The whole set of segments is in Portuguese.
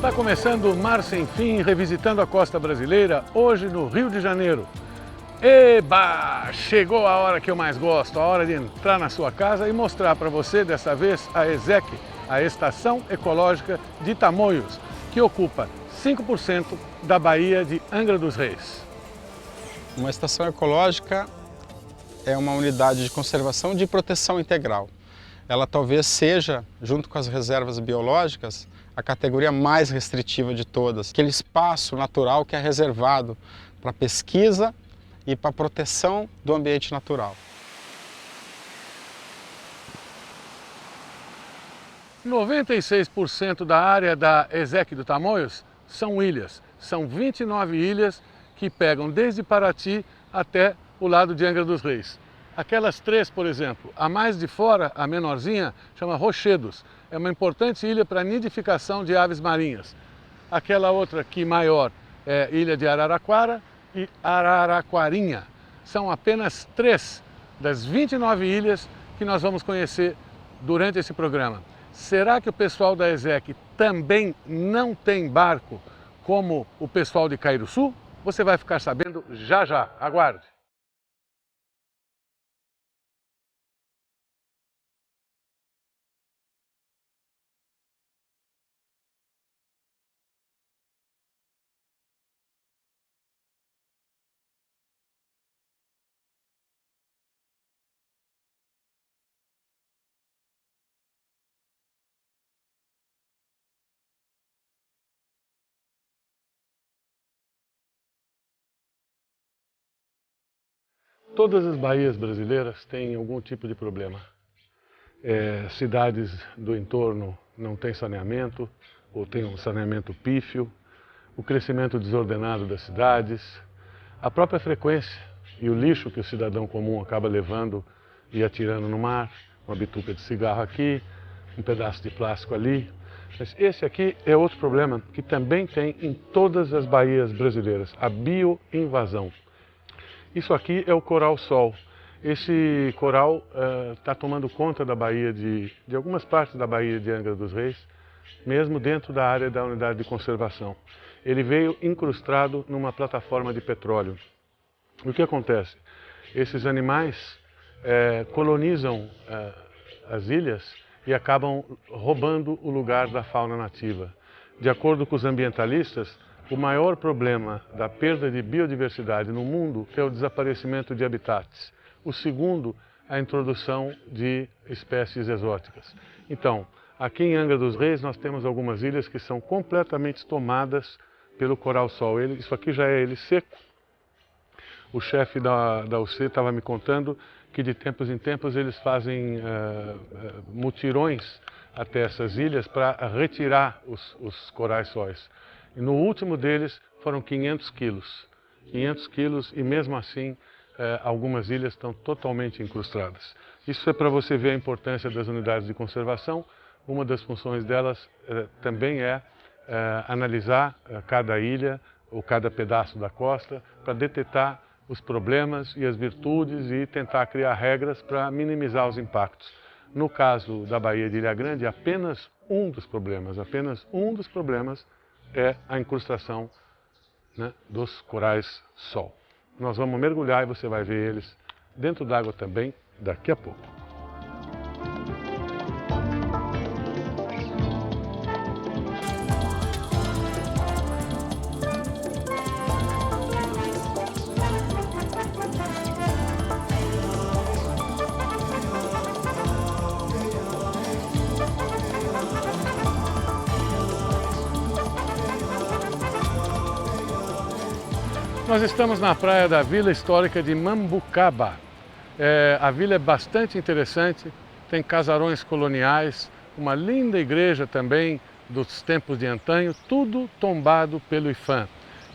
Está começando o Mar Sem Fim, revisitando a costa brasileira, hoje no Rio de Janeiro. Eba! Chegou a hora que eu mais gosto, a hora de entrar na sua casa e mostrar para você, dessa vez, a ESEC, a Estação Ecológica de Tamoios, que ocupa 5% da Baía de Angra dos Reis. Uma estação ecológica é uma unidade de conservação de proteção integral. Ela talvez seja, junto com as reservas biológicas, a categoria mais restritiva de todas. Aquele espaço natural que é reservado para pesquisa e para proteção do ambiente natural. 96% da área da ESEC do Tamoios são ilhas. São 29 ilhas que pegam desde Paraty até o lado de Angra dos Reis. Aquelas três, por exemplo, a mais de fora, a menorzinha, chama Rochedos. É uma importante ilha para nidificação de aves marinhas. Aquela outra aqui maior é Ilha de Araraquara e Araraquarinha. São apenas 3 das 29 ilhas que nós vamos conhecer durante esse programa. Será que o pessoal da ESEC também não tem barco como o pessoal de Cairuçu? Você vai ficar sabendo já já. Aguarde! Todas as baías brasileiras têm algum tipo de problema. Cidades do entorno não têm saneamento, ou têm um saneamento pífio, o crescimento desordenado das cidades, a própria frequência e o lixo que o cidadão comum acaba levando e atirando no mar, uma bituca de cigarro aqui, um pedaço de plástico ali. Mas esse aqui é outro problema que também tem em todas as baías brasileiras, a bioinvasão. Isso aqui é o coral-sol. Esse coral está tomando conta da baía de algumas partes da baía de Angra dos Reis, mesmo dentro da área da unidade de conservação. Ele veio incrustado numa plataforma de petróleo. O que acontece? Esses animais colonizam as ilhas e acabam roubando o lugar da fauna nativa. De acordo com os ambientalistas, o maior problema da perda de biodiversidade no mundo é o desaparecimento de habitats. O segundo, a introdução de espécies exóticas. Então, aqui em Angra dos Reis nós temos algumas ilhas que são completamente tomadas pelo coral-sol. Isso aqui já é ele seco. O chefe da UC estava me contando que de tempos em tempos eles fazem mutirões até essas ilhas para retirar os corais-sóis. E no último deles foram 500 quilos. 500 quilos e mesmo assim algumas ilhas estão totalmente incrustadas. Isso é para você ver a importância das unidades de conservação. Uma das funções delas também é analisar cada ilha ou cada pedaço da costa para detectar os problemas e as virtudes e tentar criar regras para minimizar os impactos. No caso da Baía de Ilha Grande, apenas um dos problemas é a incrustação, né, dos corais-sol. Nós vamos mergulhar e você vai ver eles dentro d'água também daqui a pouco. Nós estamos na praia da Vila Histórica de Mambucaba. A vila é bastante interessante, tem casarões coloniais, uma linda igreja também dos tempos de antanho, tudo tombado pelo IPHAN.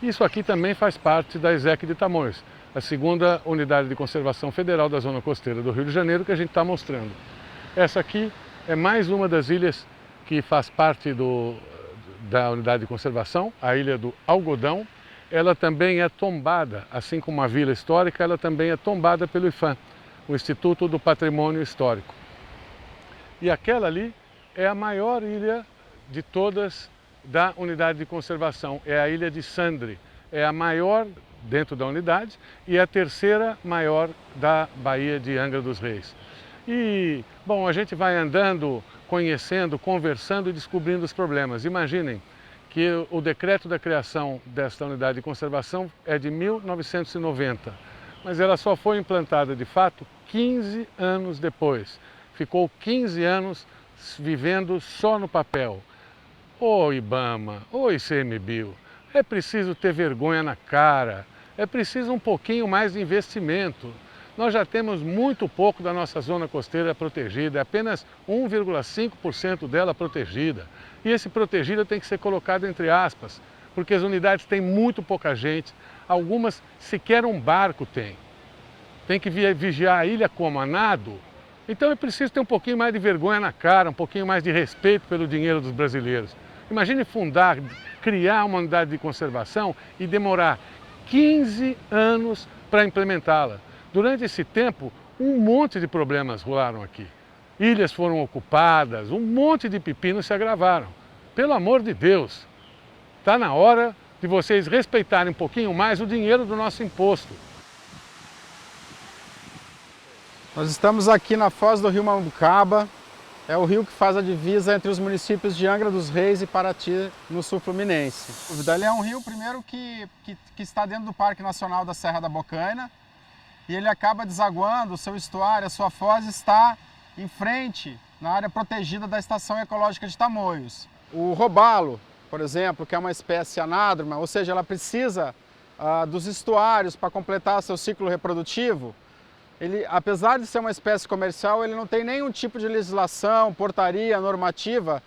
Isso aqui também faz parte da ESEC de Tamoios, a segunda unidade de conservação federal da zona costeira do Rio de Janeiro que a gente está mostrando. Essa aqui é mais uma das ilhas que faz parte da unidade de conservação, a Ilha do Algodão. Ela também é tombada, assim como a Vila Histórica, ela também é tombada pelo IPHAN, o Instituto do Patrimônio Histórico. E aquela ali é a maior ilha de todas da unidade de conservação. É a ilha de Sandre. É a maior dentro da unidade e a terceira maior da Baía de Angra dos Reis. E, bom, a gente vai andando, conhecendo, conversando e descobrindo os problemas. Imaginem que o decreto da criação desta unidade de conservação é de 1990, mas ela só foi implantada de fato 15 anos depois. Ficou 15 anos vivendo só no papel. Ô IBAMA, ô ICMBio, é preciso ter vergonha na cara, é preciso um pouquinho mais de investimento. Nós já temos muito pouco da nossa zona costeira protegida, é apenas 1,5% dela protegida. E esse protegida tem que ser colocado entre aspas, porque as unidades têm muito pouca gente, algumas sequer um barco tem. Tem que vigiar a ilha como a nado. Então é preciso ter um pouquinho mais de vergonha na cara, um pouquinho mais de respeito pelo dinheiro dos brasileiros. Imagine fundar, criar uma unidade de conservação e demorar 15 anos para implementá-la. Durante esse tempo, um monte de problemas rolaram aqui. Ilhas foram ocupadas, um monte de pepinos se agravaram. Pelo amor de Deus, está na hora de vocês respeitarem um pouquinho mais o dinheiro do nosso imposto. Nós estamos aqui na foz do rio Mambucaba, é o rio que faz a divisa entre os municípios de Angra dos Reis e Paraty, no sul fluminense. Ele é um rio, primeiro, que está dentro do Parque Nacional da Serra da Bocaina, e ele acaba desaguando, o seu estuário, a sua foz está em frente, na área protegida da Estação Ecológica de Tamoios. O robalo, por exemplo, que é uma espécie anádroma, ou seja, ela precisa dos estuários para completar seu ciclo reprodutivo. Ele, apesar de ser uma espécie comercial, ele não tem nenhum tipo de legislação, portaria, normativa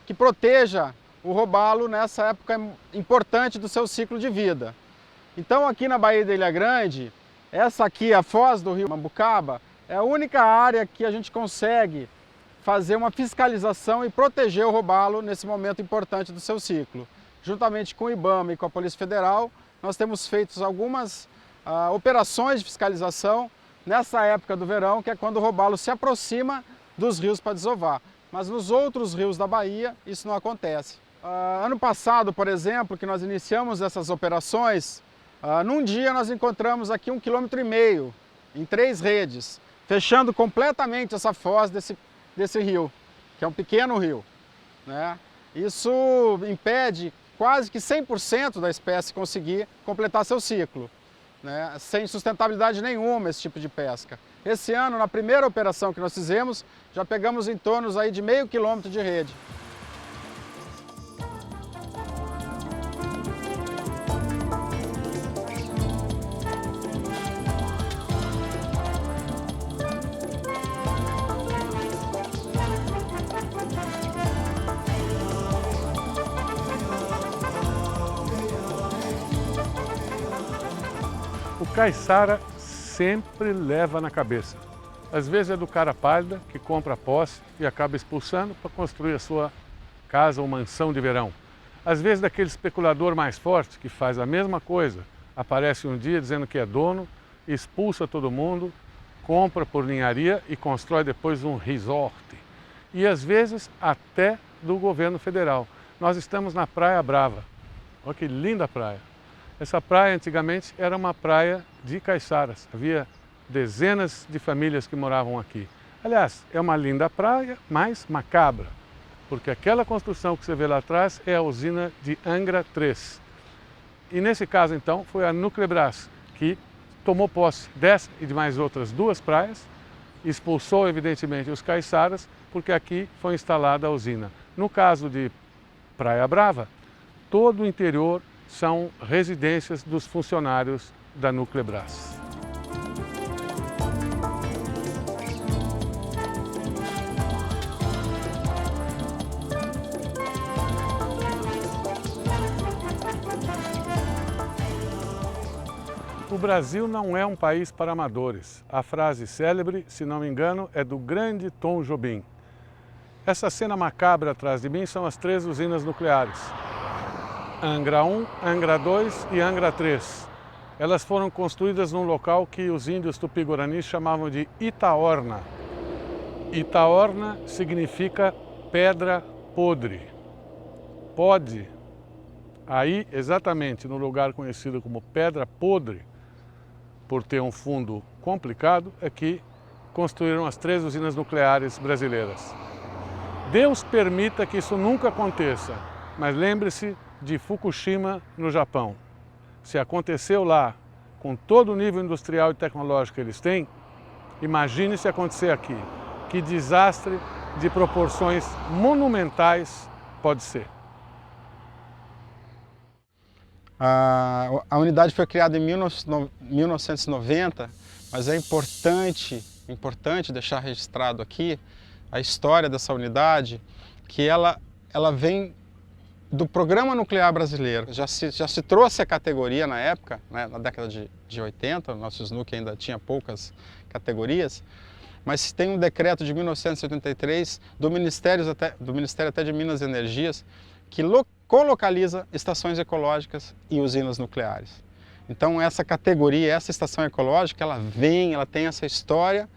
que proteja o robalo nessa época importante do seu ciclo de vida. Então, aqui na Baía da Ilha Grande, essa aqui, a foz do rio Mambucaba, é a única área que a gente consegue fazer uma fiscalização e proteger o robalo nesse momento importante do seu ciclo. Juntamente com o IBAMA e com a Polícia Federal, nós temos feito algumas operações de fiscalização nessa época do verão, que é quando o robalo se aproxima dos rios para desovar. Mas nos outros rios da Bahia, isso não acontece. Ano passado, por exemplo, que nós iniciamos essas operações, num dia nós encontramos aqui 1,5 km em 3 redes, fechando completamente essa foz desse rio, que é um pequeno rio, né? Isso impede quase que 100% da espécie conseguir completar seu ciclo, né? Sem sustentabilidade nenhuma esse tipo de pesca. Esse ano, na primeira operação que nós fizemos, já pegamos em torno aí de 0,5 km de rede. O caiçara sempre leva na cabeça. Às vezes é do cara pálida que compra a posse e acaba expulsando para construir a sua casa ou mansão de verão. Às vezes daquele especulador mais forte que faz a mesma coisa, aparece um dia dizendo que é dono, expulsa todo mundo, compra por ninharia e constrói depois um resort. E às vezes até do governo federal. Nós estamos na Praia Brava. Olha que linda praia. Essa praia antigamente era uma praia de caiçaras. Havia dezenas de famílias que moravam aqui. Aliás, é uma linda praia, mas macabra, porque aquela construção que você vê lá atrás é a usina de Angra 3. E nesse caso, então, foi a Nuclebras que tomou posse dessa e de mais outras 2 praias, expulsou, evidentemente, os caiçaras, porque aqui foi instalada a usina. No caso de Praia Brava, todo o interior são residências dos funcionários da Nuclebras. O Brasil não é um país para amadores. A frase célebre, se não me engano, é do grande Tom Jobim. Essa cena macabra atrás de mim são as 3 usinas nucleares. Angra 1, Angra 2 e Angra 3. Elas foram construídas num local que os índios tupi-guaranis chamavam de Itaorna. Itaorna significa pedra podre. pode, aí exatamente no lugar conhecido como Pedra Podre, por ter um fundo complicado, é que construíram as 3 usinas nucleares brasileiras. Deus permita que isso nunca aconteça, mas lembre-se de Fukushima, no Japão. Se aconteceu lá, com todo o nível industrial e tecnológico que eles têm, imagine se acontecer aqui. Que desastre de proporções monumentais pode ser. A unidade foi criada em 1990, mas é importante deixar registrado aqui a história dessa unidade, que ela vem do Programa Nuclear Brasileiro. Já se trouxe a categoria na época, né, na década de 80, o nosso SNUC ainda tinha poucas categorias, mas tem um decreto de 1983 do Ministério até de Minas e Energias, que colocaliza estações ecológicas e usinas nucleares. Então essa categoria, essa estação ecológica, ela tem essa história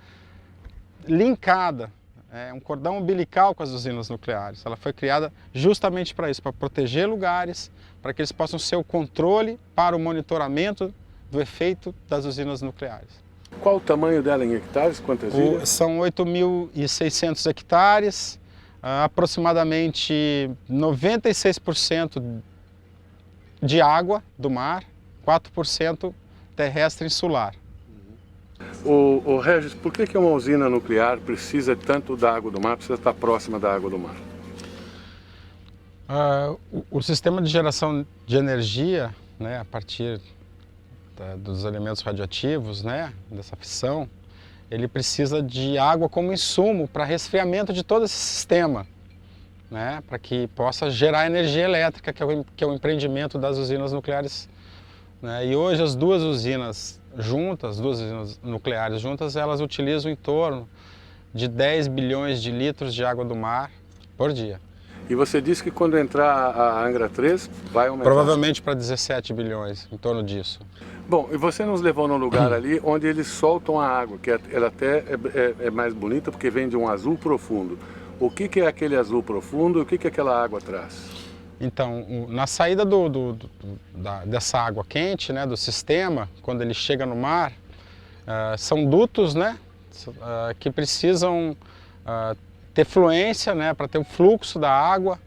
linkada, é um cordão umbilical com as usinas nucleares. Ela foi criada justamente para isso, para proteger lugares, para que eles possam ser o controle para o monitoramento do efeito das usinas nucleares. Qual o tamanho dela em hectares? Quantas ilhas? São 8.600 hectares, aproximadamente 96% de água do mar, 4% terrestre insular. O Regis, por que uma usina nuclear precisa tanto da água do mar, precisa estar próxima da água do mar? O sistema de geração de energia, né, a partir dos elementos radioativos, né, dessa fissão, ele precisa de água como insumo para resfriamento de todo esse sistema, né, para que possa gerar energia elétrica, que é o empreendimento das usinas nucleares, né. E hoje as duas usinas nucleares juntas, elas utilizam em torno de 10 bilhões de litros de água do mar por dia. E você disse que quando entrar a Angra 3 vai aumentar? Provavelmente para 17 bilhões, em torno disso. Bom, e você nos levou num lugar ali onde eles soltam a água, que ela até é mais bonita porque vem de um azul profundo. O que é aquele azul profundo e o que aquela água traz? Então, na saída dessa água quente, né, do sistema, quando ele chega no mar, são dutos, né, que precisam ter fluência, né, para ter o fluxo da água.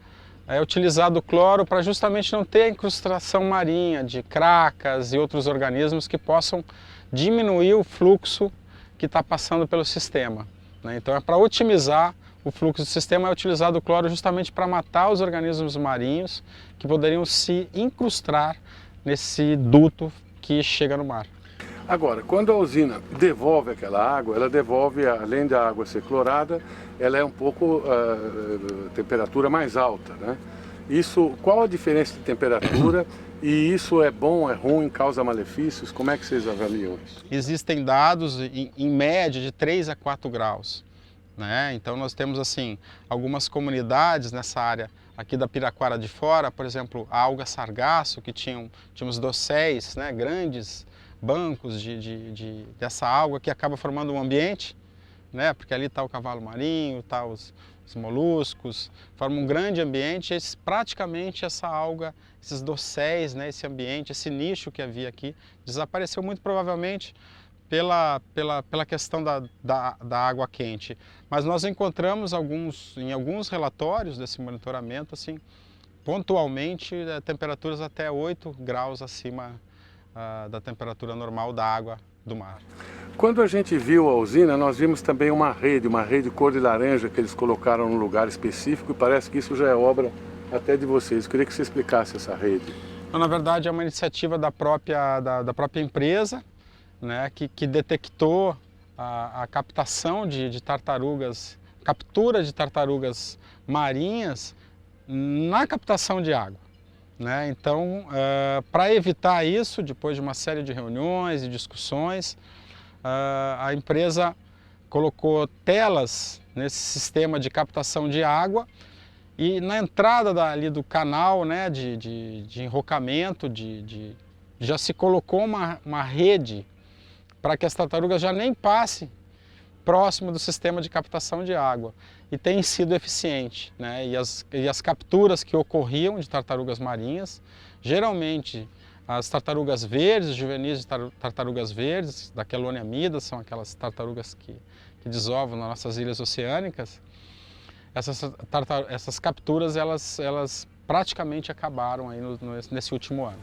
É utilizado o cloro para justamente não ter a incrustação marinha de cracas e outros organismos que possam diminuir o fluxo que está passando pelo sistema, né? Então é para otimizar o fluxo do sistema, é utilizado o cloro justamente para matar os organismos marinhos que poderiam se incrustar nesse duto que chega no mar. Agora, quando a usina devolve aquela água, ela devolve, além da água ser clorada, ela é um pouco temperatura mais alta, né? Qual a diferença de temperatura e isso é bom, é ruim, causa malefícios? Como é que vocês avaliam isso? Existem dados em média de 3 a 4 graus, né? Então nós temos assim algumas comunidades nessa área aqui da Piraquara de Fora, por exemplo, a alga sargaço, que tínhamos dosséis, né, grandes bancos dessa alga que acaba formando um ambiente, né? Porque ali está o cavalo marinho, tá os moluscos, forma um grande ambiente. Praticamente essa alga, esses dosséis, né? Esse ambiente, esse nicho que havia aqui, desapareceu muito provavelmente pela questão da água quente. Mas nós encontramos em alguns relatórios desse monitoramento, assim, pontualmente, temperaturas até 8 graus acima da temperatura normal da água do mar. Quando a gente viu a usina, nós vimos também uma rede cor de laranja que eles colocaram num lugar específico e parece que isso já é obra até de vocês. Eu queria que você explicasse essa rede. Na verdade é uma iniciativa da própria empresa, né, que detectou a captação de tartarugas, captura de tartarugas marinhas na captação de água, né? Então, para evitar isso, depois de uma série de reuniões e discussões, a empresa colocou telas nesse sistema de captação de água e na entrada ali do canal, né, de enrocamento, já se colocou uma rede para que as tartarugas já nem passem próximo do sistema de captação de água e tem sido eficiente, né? E as capturas que ocorriam de tartarugas marinhas, geralmente as tartarugas verdes, juvenis de tartarugas verdes, da Chelonia midas, são aquelas tartarugas que desovam nas nossas ilhas oceânicas. Essas capturas elas praticamente acabaram aí nesse último ano.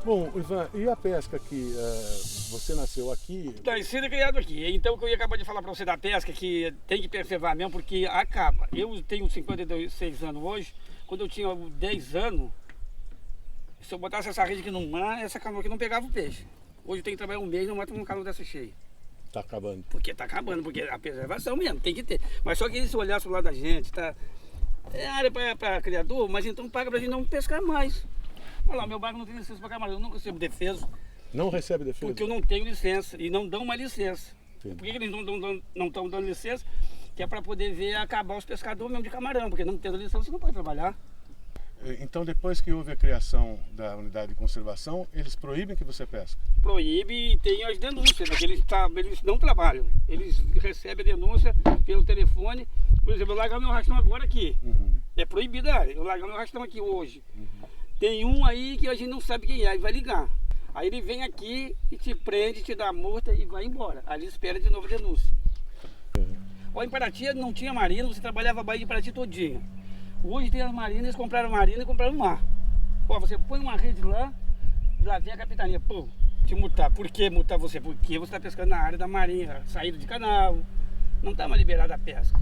Bom, Ivan, e a pesca que você nasceu aqui? Nascido e criado aqui. Então, o que eu ia acabar de falar para você da pesca, que tem que preservar mesmo, porque acaba. Eu tenho 56 anos hoje. Quando eu tinha 10 anos, se eu botasse essa rede aqui no mar, essa canoa aqui não pegava o peixe. Hoje eu tenho que trabalhar um mês e não mato uma canoa dessa cheia. Tá acabando. Porque tá acabando, porque a preservação mesmo, tem que ter. Mas só que eles olhassem pro lado da gente, tá? É área para criador, mas então paga pra gente não pescar mais. Olha lá, meu barco não tem licença para camarão, eu não recebo defesa. Não recebe defesa? Porque eu não tenho licença e não dão uma licença. Sim. Por que eles não estão dando licença? Que é para poder ver acabar os pescadores mesmo de camarão, porque não tendo licença você não pode trabalhar. Então, depois que houve a criação da unidade de conservação, eles proíbem que você pesque? Proíbe e tem as denúncias, né, que eles não trabalham. Eles recebem a denúncia pelo telefone. Por exemplo, eu largar meu rastão agora aqui. Uhum. É proibida a área. Eu largar meu rastão aqui hoje. Uhum. Tem um aí que a gente não sabe quem é, aí vai ligar. Aí ele vem aqui e te prende, te dá a multa e vai embora. Aí ele espera de novo a denúncia. Ó, em Paraty não tinha marina, você trabalhava a Baía de Paraty todinha. Hoje tem as marinas, eles compraram marina e compraram o mar. Ó, você põe uma rede lá vem a capitania, pô, te multar. Por que multar você? Porque você está pescando na área da marinha, saída de canal. Não está mais liberada a pesca.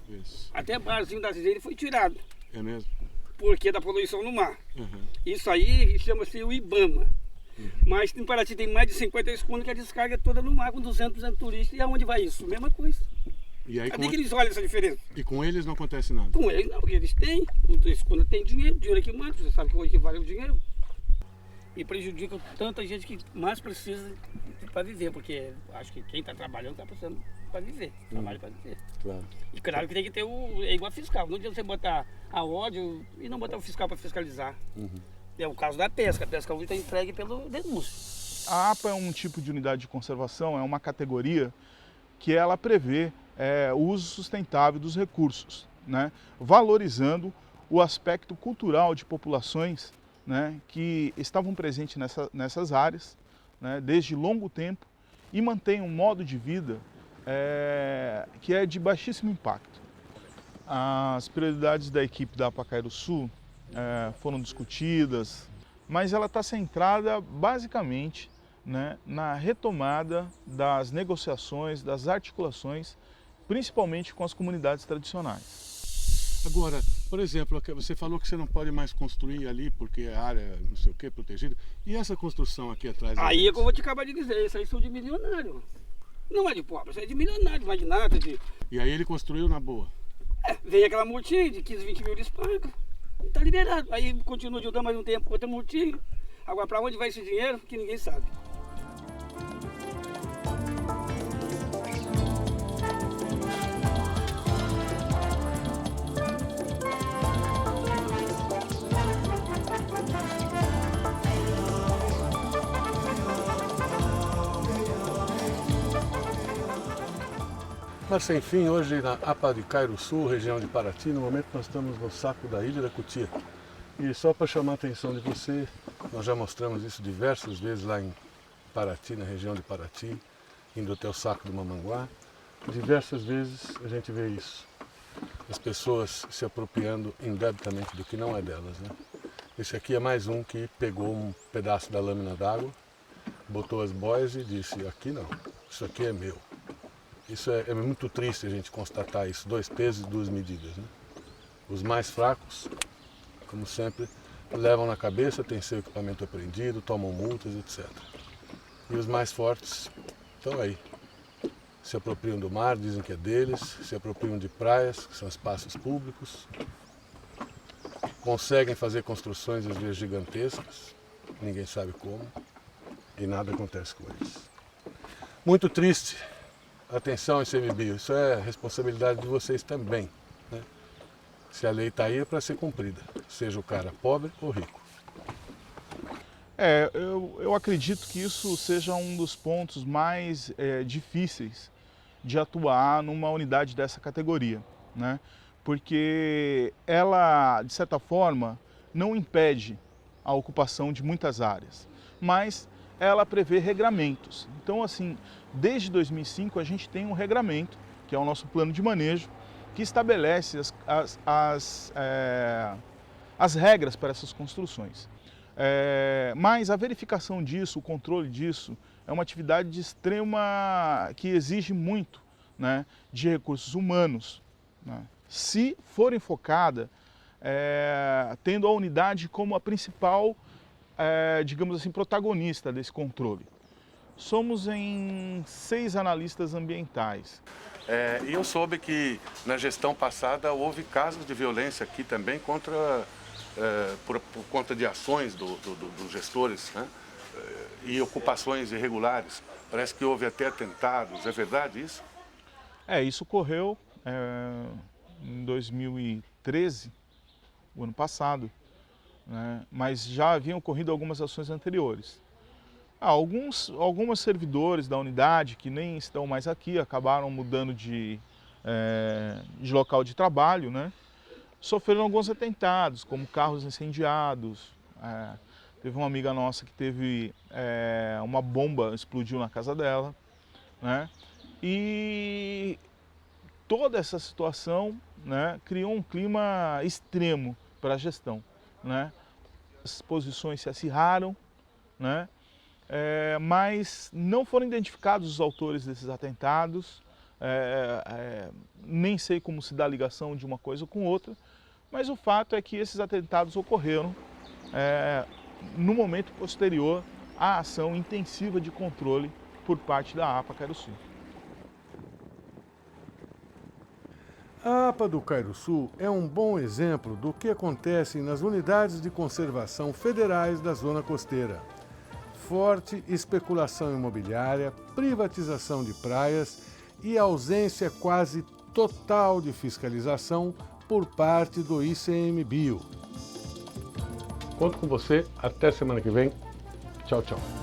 Isso. Até barzinho da Cidade foi tirado. É mesmo? Porque da poluição no mar. Uhum. Isso aí chama-se o IBAMA. Uhum. Mas em Paraty tem mais de 50 escunas que a descarga é toda no mar com 200 turistas. E aonde vai isso? Mesma coisa. E aí, cadê que eles olham essa diferença? E com eles não acontece nada? Com eles não, porque eles têm. A escuna tem dinheiro, dinheiro é que manda. Você sabe que hoje que vale o dinheiro. E prejudica tanta gente que mais precisa para viver. Porque acho que quem está trabalhando está precisando para viver. Trabalho para viver. Claro. E claro que tem que ter é igual a fiscal. Não adianta você botar a ódio e não botar o fiscal para fiscalizar. Uhum. É o caso da pesca. A pesca hoje está entregue pelo denúncio. A APA é um tipo de unidade de conservação, é uma categoria que ela prevê o uso sustentável dos recursos, né? Valorizando o aspecto cultural de populações, né, que estavam presentes nessas áreas, né, desde longo tempo e mantém um modo de vida que é de baixíssimo impacto. As prioridades da equipe da APA Cairo Sul foram discutidas, mas ela está centrada basicamente, né, na retomada das negociações, das articulações, principalmente com as comunidades tradicionais. Agora, por exemplo, você falou que você não pode mais construir ali porque é área não sei o que, protegida. E essa construção aqui atrás? Aí é que eu vou te acabar de dizer, isso aí são de milionário. Não é de pobre, isso é de milionário, de magnata. E aí ele construiu na boa? Veio aquela multinha de 15, 20 mil, eles pagam. Está liberado. Aí continua de dar mais um tempo com outra multinha. Agora, para onde vai esse dinheiro, que ninguém sabe. Mas sem fim, hoje na APA de Cairo Sul, região de Paraty, no momento nós estamos no saco da Ilha da Cutia. E só para chamar a atenção de você, nós já mostramos isso diversas vezes lá em Paraty, na região de Paraty, indo até o saco do Mamanguá. Diversas vezes a gente vê isso. As pessoas se apropriando indebitamente do que não é delas, né? Esse aqui é mais um que pegou um pedaço da lâmina d'água, botou as boias e disse, aqui não, isso aqui é meu. Isso é muito triste a gente constatar isso, 2 pesos e 2 medidas, né? Os mais fracos, como sempre, levam na cabeça, têm seu equipamento apreendido, tomam multas, etc. E os mais fortes estão aí. Se apropriam do mar, dizem que é deles, se apropriam de praias, que são espaços públicos, conseguem fazer construções às vezes gigantescas, ninguém sabe como, e nada acontece com eles. Muito triste. Atenção, ICMBio, isso é responsabilidade de vocês também, né? Se a lei está aí é para ser cumprida, seja o cara pobre ou rico. Eu acredito que isso seja um dos pontos mais difíceis de atuar numa unidade dessa categoria, né? Porque ela, de certa forma, não impede a ocupação de muitas áreas, mas ela prevê regramentos. Então, assim, desde 2005 a gente tem um regramento, que é o nosso plano de manejo, que estabelece as regras para essas construções. Mas a verificação disso, o controle disso, é uma atividade de que exige muito, né, de recursos humanos, né? Se for enfocada, tendo a unidade como a principal, digamos assim, protagonista desse controle. Somos em 6 analistas ambientais. E eu soube que na gestão passada houve casos de violência aqui também por conta de ações dos gestores, né? E ocupações irregulares. Parece que houve até atentados, é verdade isso? Isso ocorreu em 2013, o ano passado, né? Mas já haviam ocorrido algumas ações anteriores. Alguns servidores da unidade que nem estão mais aqui, acabaram mudando de local de trabalho, né? Sofreram alguns atentados, como carros incendiados. Teve uma amiga nossa que teve uma bomba explodiu na casa dela, né? E toda essa situação, né, criou um clima extremo para a gestão, né? As posições se acirraram, né? Mas não foram identificados os autores desses atentados. Nem sei como se dá a ligação de uma coisa com outra, mas o fato é que esses atentados ocorreram no momento posterior à ação intensiva de controle por parte da APA Cairuçu. A APA do Cairuçu é um bom exemplo do que acontece nas unidades de conservação federais da zona costeira. Forte especulação imobiliária, privatização de praias e ausência quase total de fiscalização por parte do ICMBio. Conto com você, até semana que vem. Tchau, tchau.